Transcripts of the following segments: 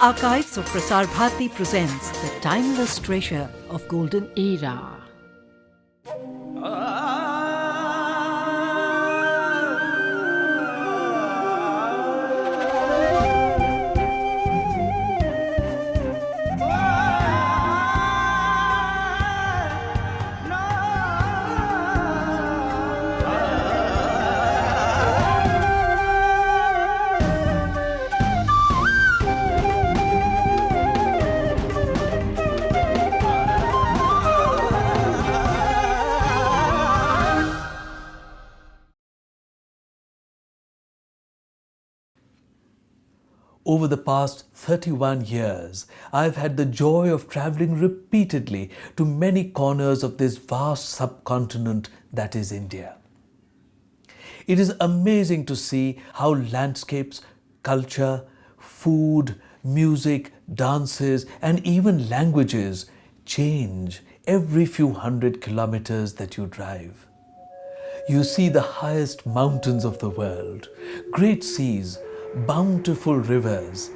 Archives of Prasar Bharati presents the timeless treasure of golden era. Over the past 31 years, I've had the joy of traveling repeatedly to many corners of this vast subcontinent that is India. It is amazing to see how landscapes, culture, food, music, dances, and even languages change every few hundred kilometers that you drive. You see the highest mountains of the world, great seas, bountiful rivers,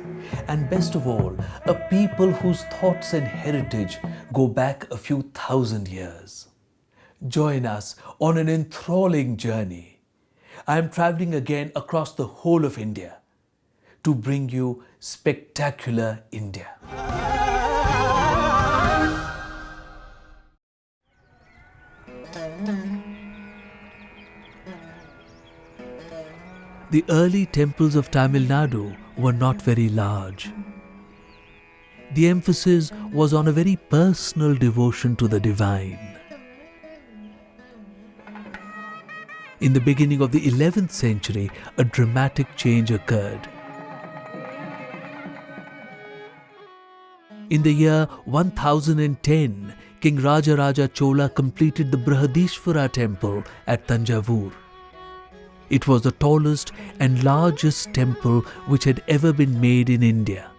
and best of all, a people whose thoughts and heritage go back a few thousand years. Join us on an enthralling journey. I am traveling again across the whole of India to bring you spectacular India. The early temples of Tamil Nadu were not very large. The emphasis was on a very personal devotion to the divine. In the beginning of the 11th century, a dramatic change occurred. In the year 1010, King Rajaraja Chola completed the Brihadeeswarar Temple at Thanjavur. It was the tallest and largest temple which had ever been made in India.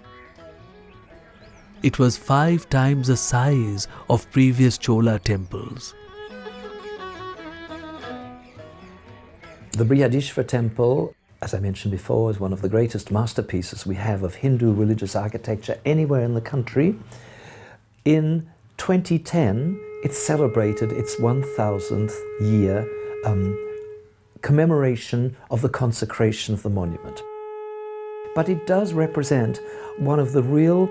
It was 5 times the size of previous Chola temples. The Brihadeeswarar Temple, as I mentioned before, is one of the greatest masterpieces we have of Hindu religious architecture anywhere in the country. In 2010, it celebrated its 1000th year commemoration of the consecration of the monument. But it does represent one of the real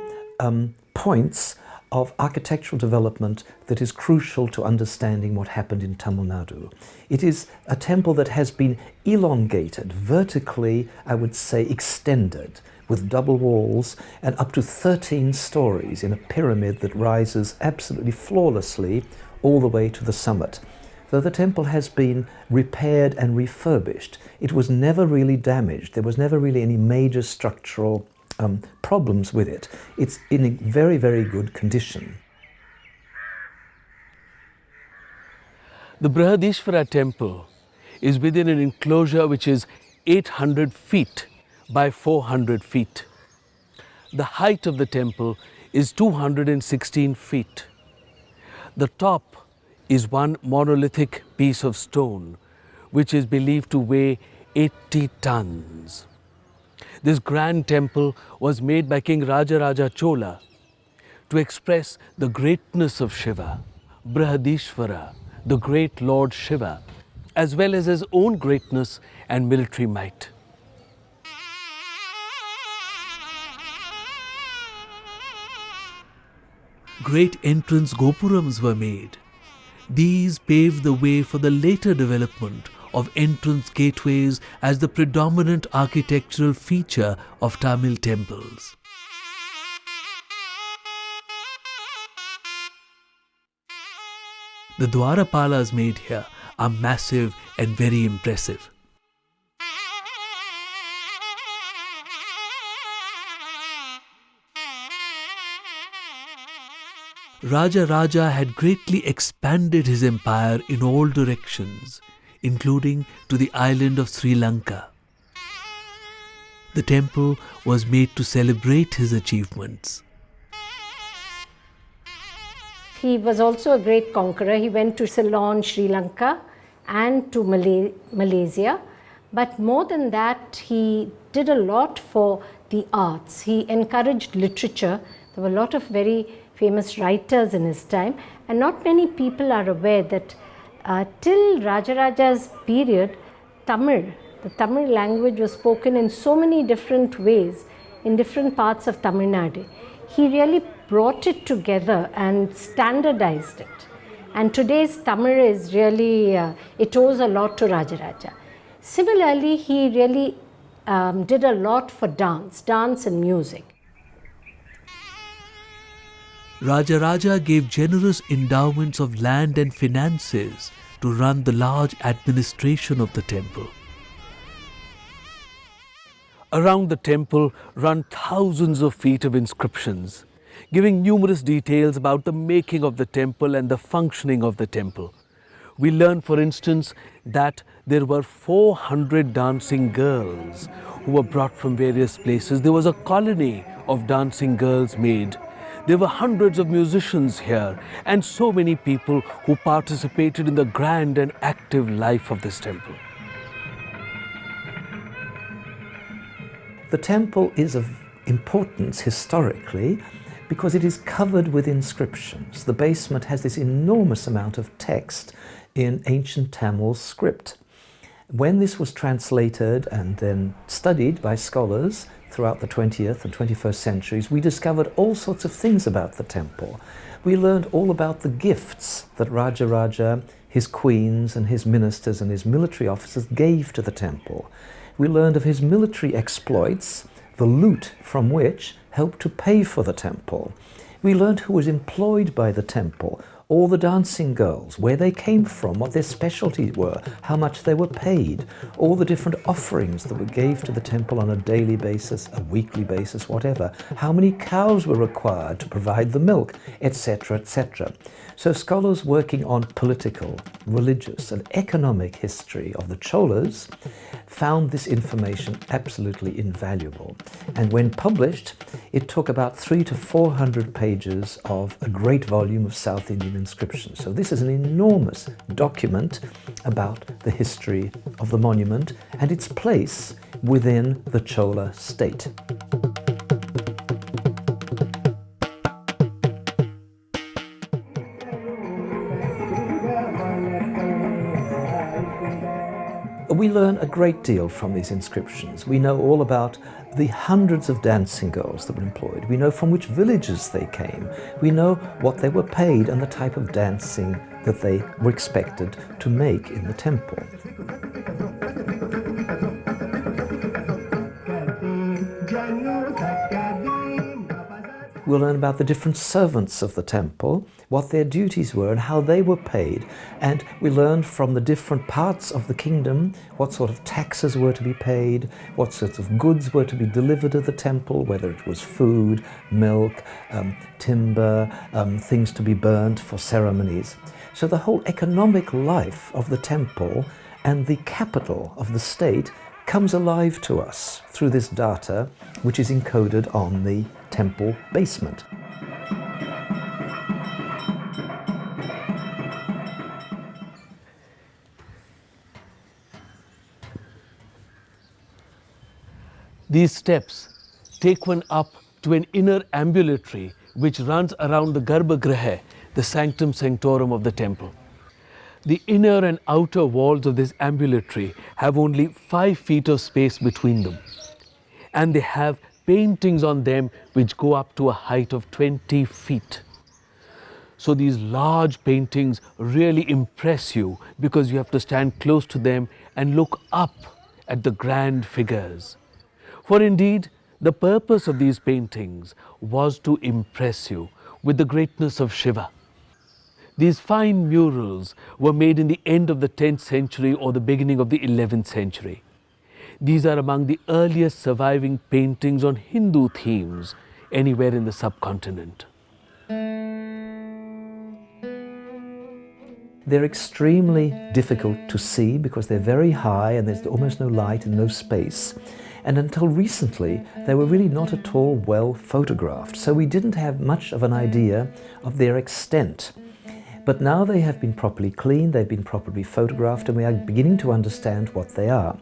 points of architectural development that is crucial to understanding what happened in Tamil Nadu. It is a temple that has been elongated, vertically, I would say, extended, with double walls and up to 13 stories in a pyramid that rises absolutely flawlessly all the way to the summit. Though the temple has been repaired and refurbished, it was never really damaged. There was never really any major structural problems with it. It's in a very, very good condition. The Brihadeeswarar Temple is within an enclosure which is 800 feet by 400 feet. The height of the temple is 216 feet. The top is one monolithic piece of stone which is believed to weigh 80 tons. This grand temple was made by King Rajaraja Chola to express the greatness of Shiva, Brihadeeswara, the great Lord Shiva, as well as his own greatness and military might. Great entrance gopurams were made. These paved the way for the later development of entrance gateways as the predominant architectural feature of Tamil temples. The Dwarapalas made here are massive and very impressive. Raja had greatly expanded his empire in all directions, including to the island of Sri Lanka. The temple was made to celebrate his achievements. He was also a great conqueror. He went to Ceylon, Sri Lanka and to Malaysia. But more than that, he did a lot for the arts. He encouraged literature. There were a lot of very famous writers in his time, and not many people are aware that till Rajaraja's period, the Tamil language was spoken in so many different ways in different parts of Tamil Nadu. He really brought it together and standardized it. And today's Tamil is really, it owes a lot to Rajaraja. Similarly, he really did a lot for dance and music. Rajaraja gave generous endowments of land and finances to run the large administration of the temple. Around the temple run thousands of feet of inscriptions, giving numerous details about the making of the temple and the functioning of the temple. We learn, for instance, that there were 400 dancing girls who were brought from various places. There was a colony of dancing girls made. There were hundreds of musicians here and so many people who participated in the grand and active life of this temple. The temple is of importance historically because it is covered with inscriptions. The basement has this enormous amount of text in ancient Tamil script. When this was translated and then studied by scholars throughout the 20th and 21st centuries, we discovered all sorts of things about the temple. We learned all about the gifts that Rajaraja, his queens and his ministers and his military officers gave to the temple. We learned of his military exploits, the loot from which helped to pay for the temple. We learned who was employed by the temple, all the dancing girls, where they came from, what their specialties were, how much they were paid, all the different offerings that were gave to the temple on a daily basis, a weekly basis, whatever, how many cows were required to provide the milk, etc., etc. So scholars working on political, religious and economic history of the Cholas found this information absolutely invaluable. And when published, it took about 300 to 400 pages of a great volume of South Indian inscriptions. So this is an enormous document about the history of the monument and its place within the Chola state. We learn a great deal from these inscriptions. We know all about the hundreds of dancing girls that were employed. We know from which villages they came. We know what they were paid and the type of dancing that they were expected to make in the temple. We'll learn about the different servants of the temple, what their duties were and how they were paid. And we learned from the different parts of the kingdom what sort of taxes were to be paid, what sorts of goods were to be delivered to the temple, whether it was food, milk, timber, things to be burnt for ceremonies. So the whole economic life of the temple and the capital of the state comes alive to us through this data which is encoded on the temple basement. These steps take one up to an inner ambulatory which runs around the Garbhagriha, the sanctum sanctorum of the temple. The inner and outer walls of this ambulatory have only 5 feet of space between them, and they have paintings on them which go up to a height of 20 feet. So these large paintings really impress you because you have to stand close to them and look up at the grand figures. For indeed, the purpose of these paintings was to impress you with the greatness of Shiva. These fine murals were made in the end of the 10th century or the beginning of the 11th century. These are among the earliest surviving paintings on Hindu themes anywhere in the subcontinent. They're extremely difficult to see because they're very high and there's almost no light and no space. And until recently, they were really not at all well photographed, so we didn't have much of an idea of their extent. But now they have been properly cleaned, they've been properly photographed, and we are beginning to understand what they are.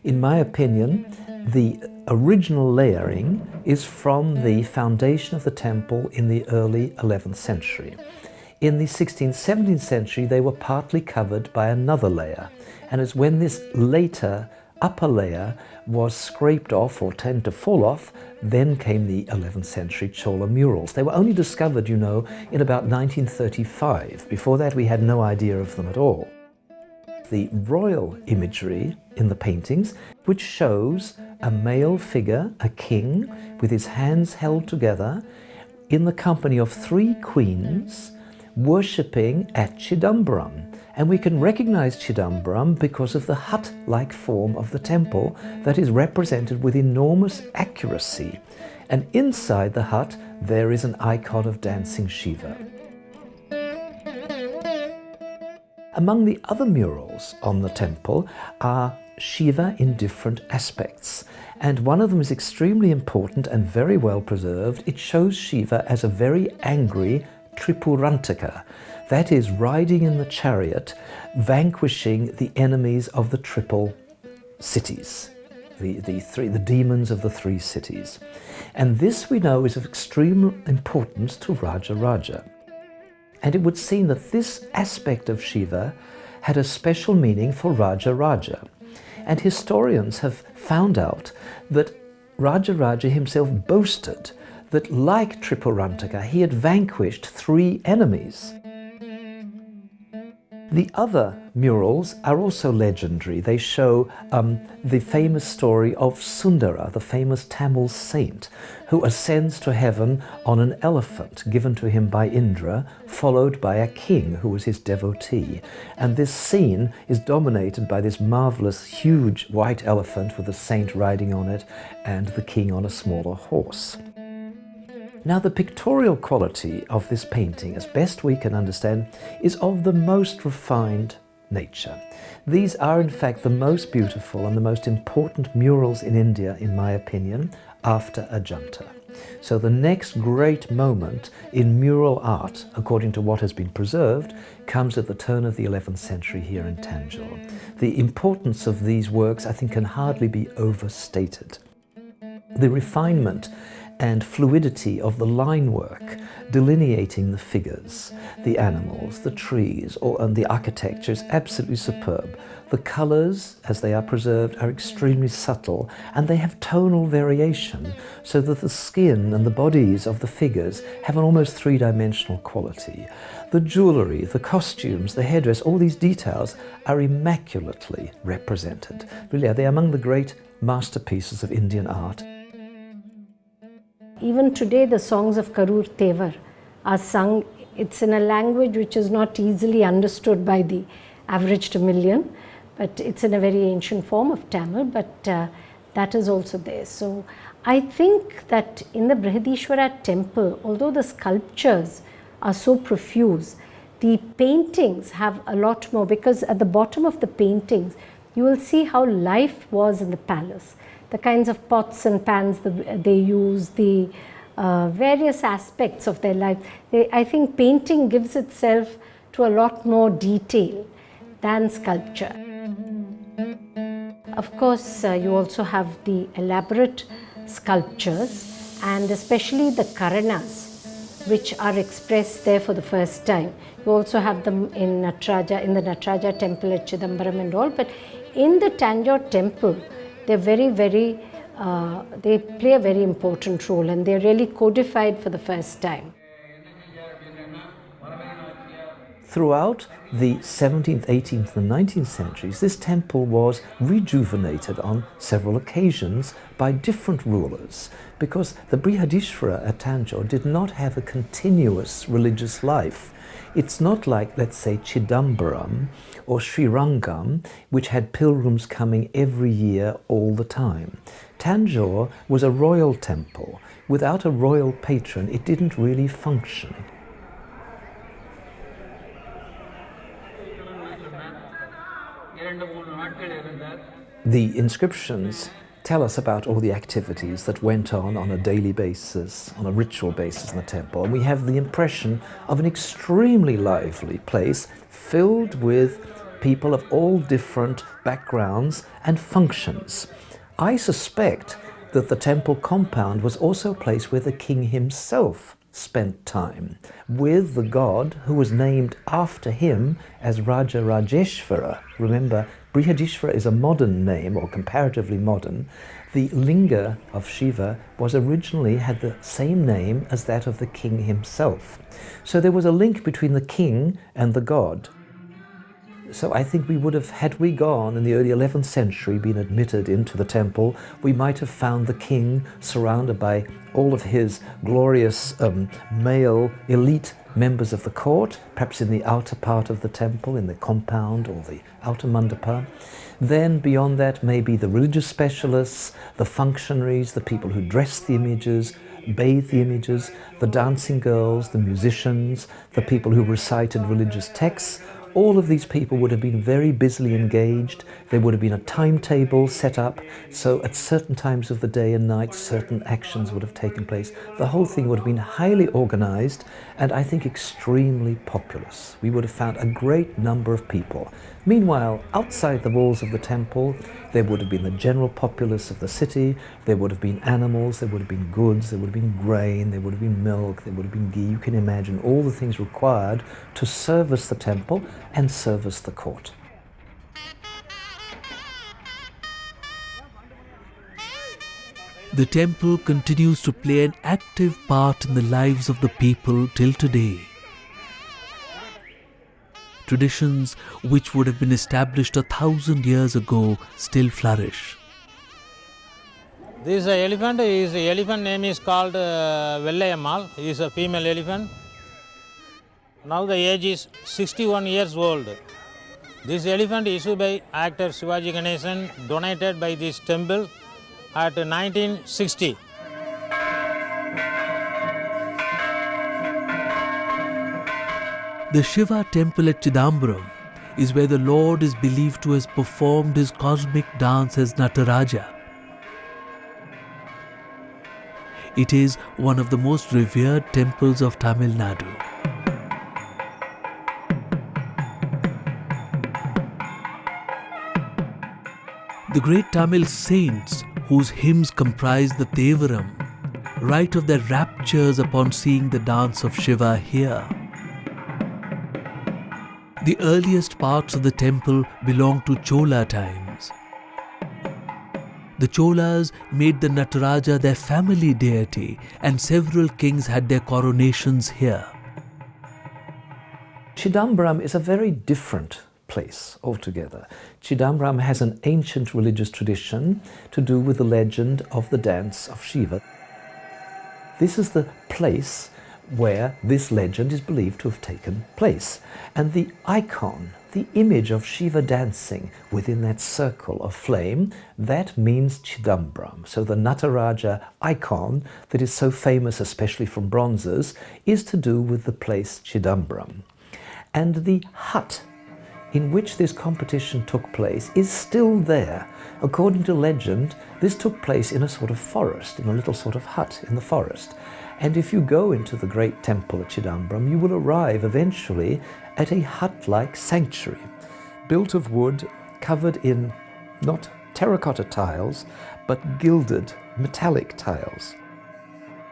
In my opinion, the original layering is from the foundation of the temple in the early 11th century. In the 16th, 17th century, they were partly covered by another layer. And it's when this later upper layer was scraped off or tended to fall off, then came the 11th century Chola murals. They were only discovered, you know, in about 1935. Before that, we had no idea of them at all. The royal imagery in the paintings, which shows a male figure, a king, with his hands held together, in the company of 3 queens, worshipping at Chidambaram. And we can recognize Chidambaram because of the hut-like form of the temple that is represented with enormous accuracy. And inside the hut, there is an icon of dancing Shiva. Among the other murals on the temple are Shiva in different aspects. And one of them is extremely important and very well preserved. It shows Shiva as a very angry Tripurantaka, that is, riding in the chariot, vanquishing the enemies of the triple cities, the demons of the 3 cities. And this we know is of extreme importance to Raja. And it would seem that this aspect of Shiva had a special meaning for Raja. And historians have found out that Raja himself boasted that, like Tripurantaka, he had vanquished 3 enemies. The other murals are also legendary. They show the famous story of Sundara, the famous Tamil saint, who ascends to heaven on an elephant given to him by Indra, followed by a king who was his devotee. And this scene is dominated by this marvelous, huge white elephant with the saint riding on it and the king on a smaller horse. Now, the pictorial quality of this painting, as best we can understand, is of the most refined nature. These are, in fact, the most beautiful and the most important murals in India, in my opinion, after Ajanta. So the next great moment in mural art, according to what has been preserved, comes at the turn of the 11th century here in Thanjavur. The importance of these works, I think, can hardly be overstated. The refinement and fluidity of the line work, delineating the figures, the animals, the trees, and the architecture is absolutely superb. The colours, as they are preserved, are extremely subtle, and they have tonal variation, so that the skin and the bodies of the figures have an almost 3-dimensional quality. The jewellery, the costumes, the headdress, all these details are immaculately represented. Really, they are among the great masterpieces of Indian art. Even today, the songs of Karur Tevar are sung. It's in a language which is not easily understood by the average Tamilian, but it's in a very ancient form of Tamil, but that is also there. So I think that in the Brihadeeswarar Temple, although the sculptures are so profuse, the paintings have a lot more, because at the bottom of the paintings, you will see how life was in the palace. The kinds of pots and pans they use, the various aspects of their life. I think painting gives itself to a lot more detail than sculpture. Of course, you also have the elaborate sculptures, and especially the Karanas, which are expressed there for the first time. You also have them in the Nataraja Temple at Chidambaram and all, but in the Thanjavur Temple, they're very, they play a very important role, and they're really codified for the first time. Throughout the 17th, 18th and 19th centuries, this temple was rejuvenated on several occasions by different rulers, because the Brihadeeswarar at Thanjavur did not have a continuous religious life. It's not like, let's say, Chidambaram or Srirangam, which had pilgrims coming every year all the time. Thanjavur was a royal temple. Without a royal patron, it didn't really function. The inscriptions tell us about all the activities that went on a daily basis, on a ritual basis in the temple. And we have the impression of an extremely lively place filled with people of all different backgrounds and functions. I suspect that the temple compound was also a place where the king himself spent time with the god who was named after him as Raja Rajeshwara. Remember, Brihadeeswarar is a modern name, or comparatively modern. The linga of Shiva was originally had the same name as that of the king himself. So there was a link between the king and the god. So I think we would have, had we gone in the early 11th century, been admitted into the temple, we might have found the king surrounded by all of his glorious male elite members of the court, perhaps in the outer part of the temple, in the compound or the outer mandapa. Then beyond that, maybe the religious specialists, the functionaries, the people who dressed the images, bathed the images, the dancing girls, the musicians, the people who recited religious texts. All of these people would have been very busily engaged. There would have been a timetable set up, so at certain times of the day and night, certain actions would have taken place. The whole thing would have been highly organized and I think extremely populous. We would have found a great number of people. Meanwhile, outside the walls of the temple, there would have been the general populace of the city, there would have been animals, there would have been goods, there would have been grain, there would have been milk, there would have been ghee. You can imagine all the things required to service the temple and service the court. The temple continues to play an active part in the lives of the people till today. Traditions which would have been established 1,000 years ago still flourish. This elephant name is called Vellayammal. He is a female elephant. Now the age is 61 years old. This elephant issued by actor Shivaji Ganesan, donated by this temple at 1960. The Shiva temple at Chidambaram is where the Lord is believed to have performed his cosmic dance as Nataraja. It is one of the most revered temples of Tamil Nadu. The great Tamil saints whose hymns comprise the Devaram write of their raptures upon seeing the dance of Shiva here. The earliest parts of the temple belong to Chola times. The Cholas made the Nataraja their family deity and several kings had their coronations here. Chidambaram is a very different place altogether. Chidambaram has an ancient religious tradition to do with the legend of the dance of Shiva. This is the place where this legend is believed to have taken place. And the icon, the image of Shiva dancing within that circle of flame, that means Chidambaram. So the Nataraja icon that is so famous, especially from bronzes, is to do with the place Chidambaram. And the hut in which this competition took place is still there. According to legend, this took place in a sort of forest, in a little sort of hut in the forest. And if you go into the great temple at Chidambaram, you will arrive eventually at a hut-like sanctuary, built of wood, covered in not terracotta tiles, but gilded metallic tiles.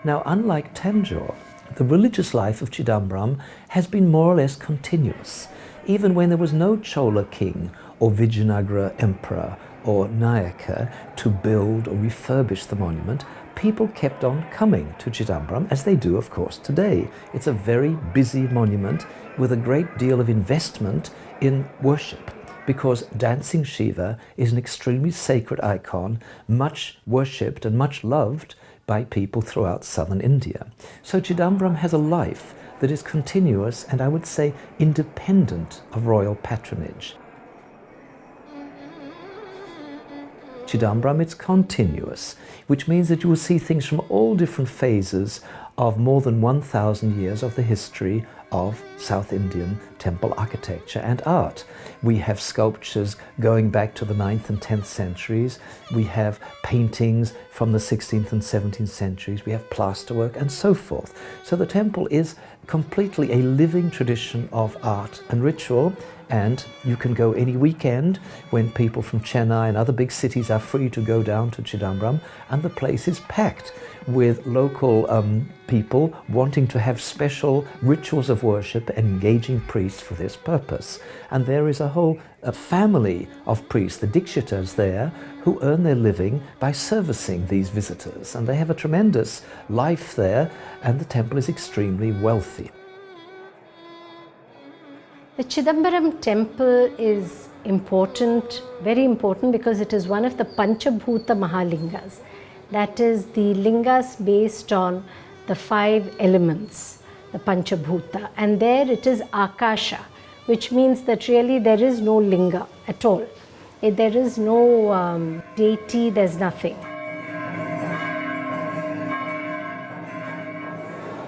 Now, unlike Thanjavur, the religious life of Chidambaram has been more or less continuous. Even when there was no Chola king or Vijayanagara emperor or Nayaka to build or refurbish the monument, people kept on coming to Chidambaram, as they do, of course, today. It's a very busy monument with a great deal of investment in worship, because dancing Shiva is an extremely sacred icon, much worshipped and much loved by people throughout southern India. So Chidambaram has a life that is continuous and, I would say, independent of royal patronage. Chidambaram, it's continuous, which means that you will see things from all different phases of more than 1,000 years of the history of South Indian temple architecture and art. We have sculptures going back to the 9th and 10th centuries. We have paintings from the 16th and 17th centuries. We have plasterwork and so forth. So the temple is completely a living tradition of art and ritual, And you can go any weekend when people from Chennai and other big cities are free to go down to Chidambaram, and the place is packed with local people wanting to have special rituals of worship and engaging priests for this purpose. And there is a whole family of priests, the Dikshitas there, who earn their living by servicing these visitors. And they have a tremendous life there, and the temple is extremely wealthy. The Chidambaram temple is important, very important, because it is one of the Panchabhuta Mahalingas. That is the lingas based on the 5 elements, the Panchabhuta. And there it is Akasha, which means that really there is no linga at all. There is no deity, there's nothing.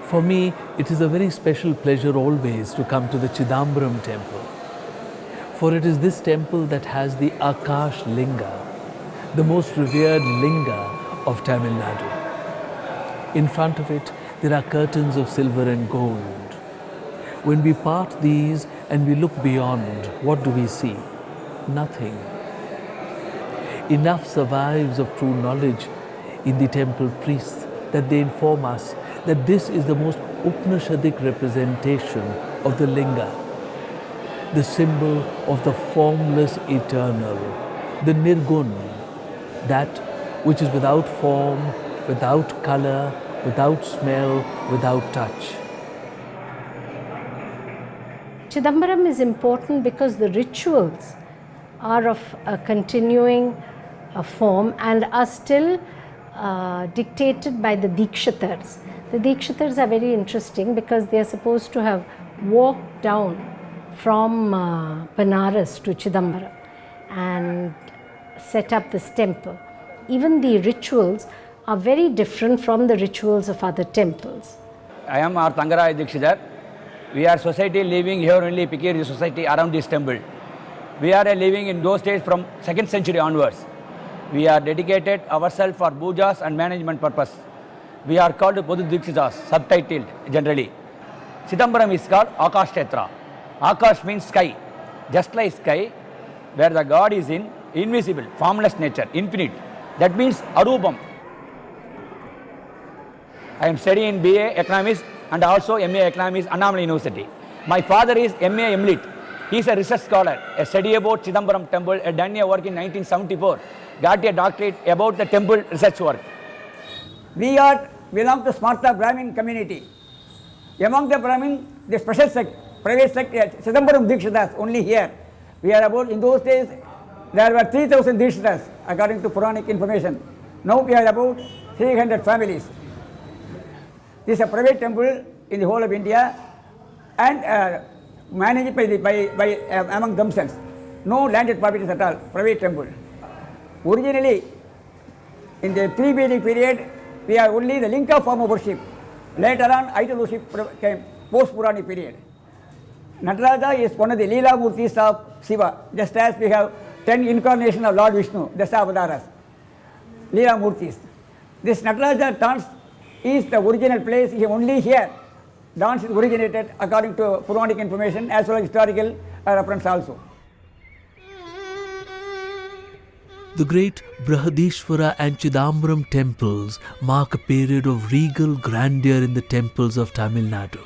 For me, it is a very special pleasure always to come to the Chidambaram temple. For it is this temple that has the Akash Linga, the most revered linga of Tamil Nadu. In front of it, there are curtains of silver and gold. When we part these and we look beyond, what do we see? Nothing. Enough survives of true knowledge in the temple priests that they inform us that this is the most Upanishadic representation of the linga, the symbol of the formless eternal, the Nirgun, that which is without form, without color, without smell, without touch. Chidambaram is important because the rituals are of a continuing form and are still dictated by the Dikshatars. The Dikshatars are very interesting because they are supposed to have walked down from Banaras to Chidambaram and set up this temple. Even the rituals are very different from the rituals of other temples. I am our Thangarai Dikshitar. We are society living here only, Pikiri society around this temple. We are living in those days from 2nd century onwards. We are dedicated ourselves for pujas and management purpose. We are called Bodhu Dikshitas, subtitled generally. Chidambaram is called Akash Kshetra. Akash means sky. Just like sky, where the God is in invisible, formless nature, infinite. That means Arubam. I am studying BA Economics and also MA Economics, Annamalai University. My father is MA Emlit. He is a research scholar, a study about Chidambaram temple, a done a work in 1974, got a doctorate about the temple research work. We belong to Smartha Brahmin community. Among the Brahmin, the special sect, private sect, Chidambaram Dikshitas, only here. We are about, in those days, there were 3,000 Dikshitas, according to Puranic information. Now we are about 300 families. This is a private temple in the whole of India and managed by among themselves. No landed properties at all, private temple. Originally, in the pre-Vedic period, we are only the linga form of worship. Later on, idol worship came, post-Puranic period. Nataraja is one of the Leela Murtis of Shiva, just as we have 10 incarnations of Lord Vishnu, Dasavadaras, Leela Murtis. This Nataraja dance is the original place, is only here. Dance is originated according to Puranic information as well as historical reference also. The great Brihadeeswarar and Chidambaram temples mark a period of regal grandeur in the temples of Tamil Nadu.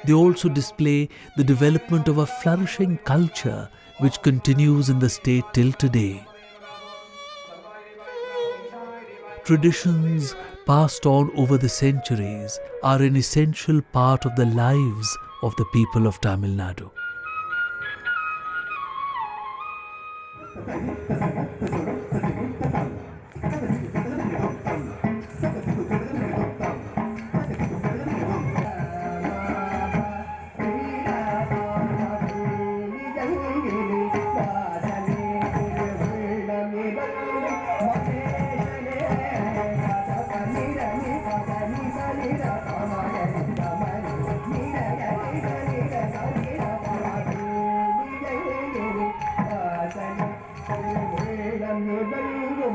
They also display the development of a flourishing culture which continues in the state till today. Traditions passed on over the centuries are an essential part of the lives of the people of Tamil Nadu.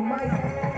My